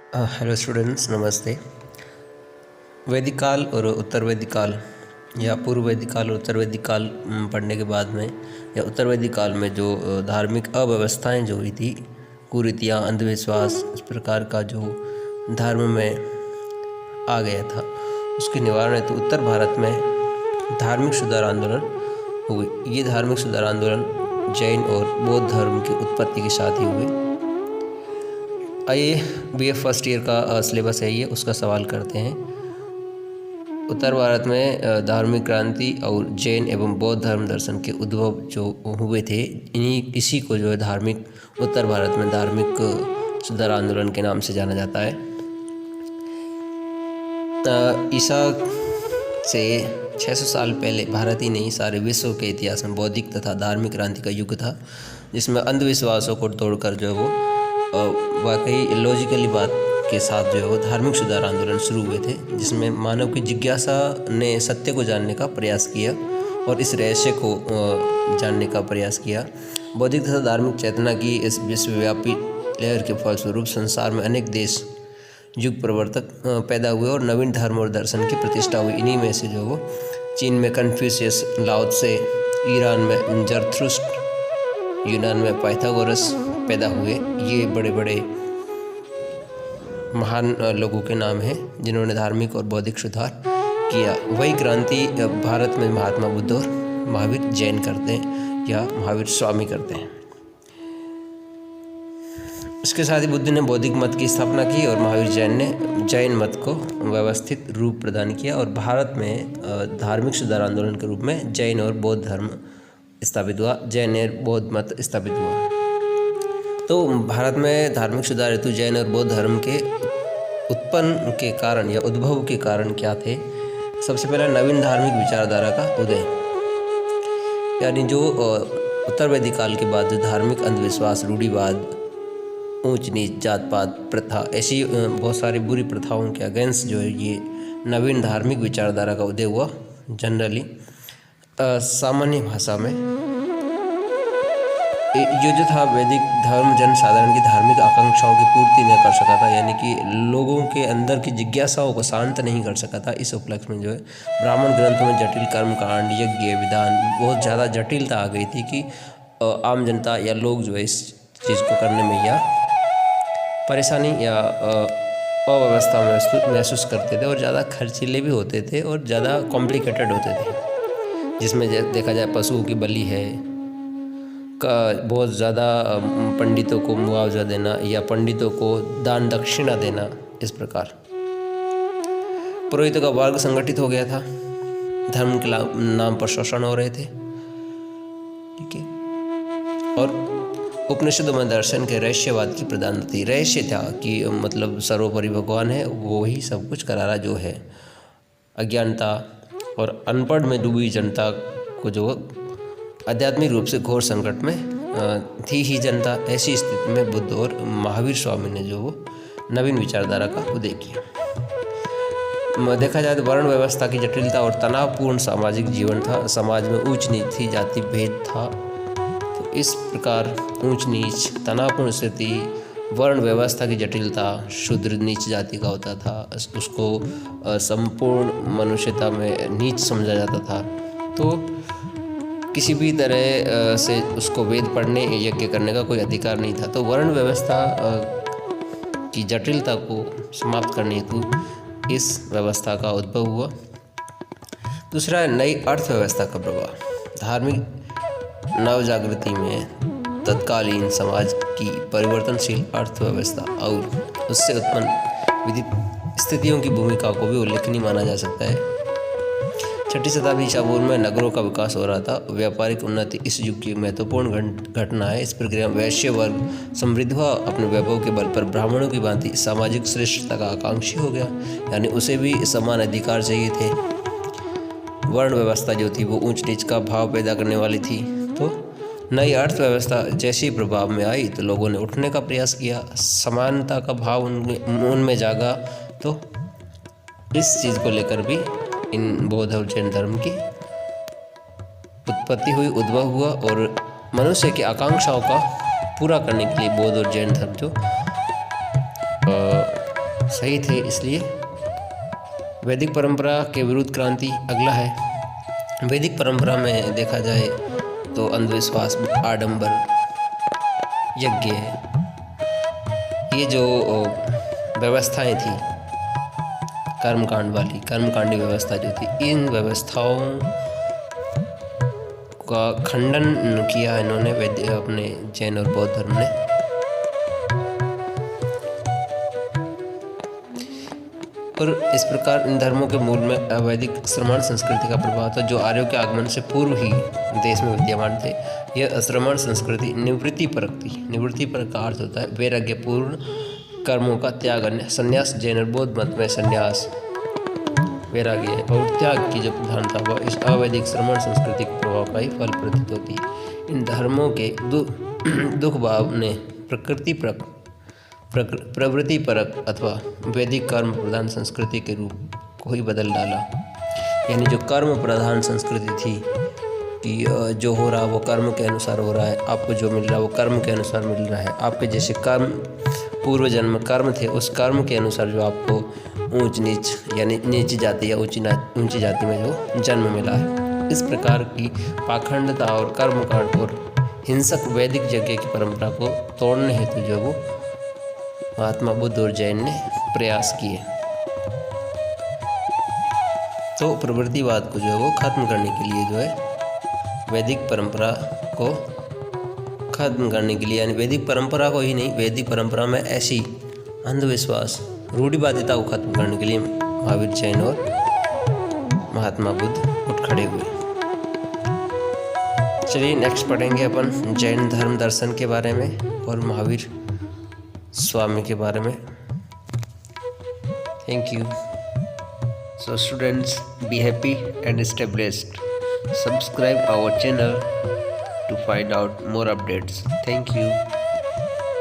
Hello students, नमस्ते। वैदिक काल और उत्तर वैदिक काल या पूर्व वैदिक काल और उत्तर वैदिक काल पढ़ने के बाद में या उत्तर वैदिक काल में जो धार्मिक अव्यवस्थाएं जो हुई थी, कुरीतियाँ, अंधविश्वास, इस प्रकार का जो धर्म में आ गया था, उसके निवारण हेतु उत्तर भारत में धार्मिक सुधार आंदोलन हुए। ये धार्मिक सुधार आंदोलन जैन और बौद्ध धर्म की उत्पत्ति के साथ ही हुए। आइए बीए फर्स्ट ईयर का सिलेबस है, ये उसका सवाल करते हैं। उत्तर भारत में धार्मिक क्रांति और जैन एवं बौद्ध धर्म दर्शन के उद्भव जो हुए थे, इसी को जो है धार्मिक उत्तर भारत में धार्मिक सुधार आंदोलन के नाम से जाना जाता है। ईसा से 600 साल पहले भारत ही नहीं, सारे विश्व के इतिहास में बौद्धिक तथा धार्मिक क्रांति का युग था, जिसमें अंधविश्वासों को तोड़कर जो है वो वाकई लॉजिकली बात के साथ जो है वो धार्मिक सुधार आंदोलन शुरू हुए थे, जिसमें मानव की जिज्ञासा ने सत्य को जानने का प्रयास किया और इस रहस्य को जानने का प्रयास किया। बौद्धिक तथा धार्मिक चेतना की इस विश्वव्यापी लहर के फलस्वरूप संसार में अनेक देश युग प्रवर्तक पैदा हुए और नवीन धर्म और दर्शन की प्रतिष्ठा हुई। इन्हीं में से जो वो चीन में कन्फ्यूशियस, लाओ त्से, ईरान में जरथुस्ट्र, यूनान में पाइथागोरस पैदा हुए। ये बड़े बड़े महान लोगों के नाम हैं जिन्होंने धार्मिक और बौद्धिक सुधार किया। वही क्रांति भारत में महात्मा बुद्ध और महावीर जैन करते हैं या महावीर स्वामी करते हैं। इसके साथ ही बुद्ध ने बौद्धिक मत की स्थापना की और महावीर जैन ने जैन मत को व्यवस्थित रूप प्रदान किया और भारत में धार्मिक सुधार आंदोलन के रूप में जैन और बौद्ध धर्म स्थापित हुआ, जैन और बौद्ध मत स्थापित हुआ। तो भारत में धार्मिक सुधार हेतु जैन और बौद्ध धर्म के उत्पन्न के कारण या उद्भव के कारण क्या थे? सबसे पहला नवीन धार्मिक विचारधारा का उदय, यानी जो उत्तर वैदिक काल के बाद जो धार्मिक अंधविश्वास, रूढ़िवाद, ऊंच नीच, जात पात प्रथा, ऐसी बहुत सारी बुरी प्रथाओं के अगेंस्ट जो है ये नवीन धार्मिक विचारधारा का उदय हुआ। जनरली सामान्य भाषा में ये जो था, वैदिक धर्म जन साधारण की धार्मिक आकांक्षाओं की पूर्ति नहीं कर सका था, यानी कि लोगों के अंदर की जिज्ञासाओं को शांत नहीं कर सका था। इस उपलक्ष्य में जो है ब्राह्मण ग्रंथों में जटिल कर्मकांड, यज्ञ, विधान बहुत ज़्यादा जटिलता आ गई थी कि आम जनता या लोग जो है इस चीज़ को करने में या परेशानी या अव्यवस्था महसूस करते थे और ज़्यादा खर्चीले भी होते थे और ज़्यादा कॉम्प्लिकेटेड होते थे। जिसमें देखा जाए पशुओं की बलि है का, बहुत ज़्यादा पंडितों को मुआवजा देना या पंडितों को दान दक्षिणा देना, इस प्रकार पुरोहितों का वर्ग संगठित हो गया था, धर्म के नाम पर शोषण हो रहे थे। ठीक है। और उपनिषदों में दर्शन के रहस्यवाद की प्रधानता थी। रहस्य था कि मतलब सर्वोपरि भगवान है, वो ही सब कुछ करा रहा जो है। अज्ञानता और अनपढ़ में डूबी जनता को जो आध्यात्मिक रूप से घोर संकट में थी ही जनता। ऐसी स्थिति में बुद्ध और महावीर स्वामी ने जो वो नवीन विचारधारा का उदय किया। देखा जाए तो वर्ण व्यवस्था की जटिलता और तनावपूर्ण सामाजिक जीवन था। समाज में ऊंच नीच थी, जाति भेद था। तो इस प्रकार ऊंच नीच, तनावपूर्ण स्थिति, वर्ण व्यवस्था की जटिलता, शूद्र नीच जाति का होता था, उसको संपूर्ण मनुष्यता में नीच समझा जाता था। तो किसी भी तरह से उसको वेद पढ़ने, यज्ञ करने का कोई अधिकार नहीं था। तो वर्ण व्यवस्था की जटिलता को समाप्त करने हेतु इस व्यवस्था का उद्भव हुआ। दूसरा है नई अर्थव्यवस्था का प्रभाव। धार्मिक नवजागृति में तत्कालीन समाज की परिवर्तनशील अर्थव्यवस्था और उससे उत्पन्न विविध स्थितियों की भूमिका को भी उल्लेखनीय माना जा सकता है। 6वीं शताब्दी ईसा पूर्व में नगरों का विकास हो रहा था। व्यापारिक उन्नति इस युग की महत्वपूर्ण घटना है। इस प्रक्रिया में वैश्य वर्ग समृद्ध हुआ, अपने वैभव के बल पर ब्राह्मणों की भांति सामाजिक श्रेष्ठता का आकांक्षी हो गया, यानी उसे भी समान अधिकार चाहिए थे। वर्ण व्यवस्था जो थी वो ऊंच नीच का भाव पैदा करने वाली थी। तो नई अर्थव्यवस्था जैसी प्रभाव में आई तो लोगों ने उठने का प्रयास किया, समानता का भाव उनमें जागा। तो इस चीज़ को लेकर भी इन बौद्ध और जैन धर्म की उत्पत्ति हुई, उद्भव हुआ और मनुष्य की आकांक्षाओं का पूरा करने के लिए बौद्ध और जैन धर्म जो सही थे, इसलिए वैदिक परंपरा के विरुद्ध क्रांति अगला है। वैदिक परंपरा में देखा जाए तो अंधविश्वास, आडंबर, यज्ञ, ये जो व्यवस्थाएं थी कर्मकांड वाली, कर्मकांडी व्यवस्था जो थी, इन व्यवस्थाओं का खंडन किया इन्होंने अपने जैन और बौद्ध धर्म ने। और इस प्रकार इन धर्मों के मूल में अवैदिक श्रमण संस्कृति का प्रभाव था, जो आर्यों के आगमन से पूर्व ही देश में विद्यमान थे। यह श्रमण संस्कृति निवृत्ति परक थी। निवृत्ति परक का अर्थ होता है वैराग्यपूर्ण कर्मों का त्याग, संन्यास। जैन और बौद्ध मत में संन्यास, वैराग्य और त्याग की जो प्रधानता वह इस अवैदिक श्रमण संस्कृति के प्रभाव का ही फल प्रतीत होती है। इन धर्मों के दुख भाव ने प्रकृति परक, प्रवृत्ति परक अथवा वैदिक कर्म प्रधान संस्कृति के रूप को ही बदल डाला। यानी जो कर्म प्रधान संस्कृति थी कि जो हो रहा वो कर्म के अनुसार हो रहा है, आपको जो मिल रहा है वो कर्म के अनुसार मिल रहा है, आपके जैसे कर्म पूर्व जन्म कर्म थे उस कर्म के अनुसार जो आपको ऊंच नीच यानी नीच जाति या ऊंची जाति में जो जन्म मिला है। इस प्रकार की पाखंडता और कर्मकांड और हिंसक वैदिक यज्ञ की परंपरा को तोड़ने हेतु जो वो महात्मा बुद्ध और जैन ने प्रयास किए। तो प्रवृत्तिवाद को जो है वो खत्म करने के लिए जो है वैदिक परंपरा को खत्म करने के लिए, यानी वैदिक परंपरा को ही नहीं, वैदिक परंपरा में ऐसी अंधविश्वास, रूढ़िवादिता को खत्म करने के लिए महावीर जैन और महात्मा बुद्ध उठ खड़े हुए। चलिए नेक्स्ट पढ़ेंगे अपन जैन धर्म दर्शन के बारे में और महावीर स्वामी के बारे में। Thank you. So students, be happy and stay blessed. Subscribe our channel to find out more updates. Thank you.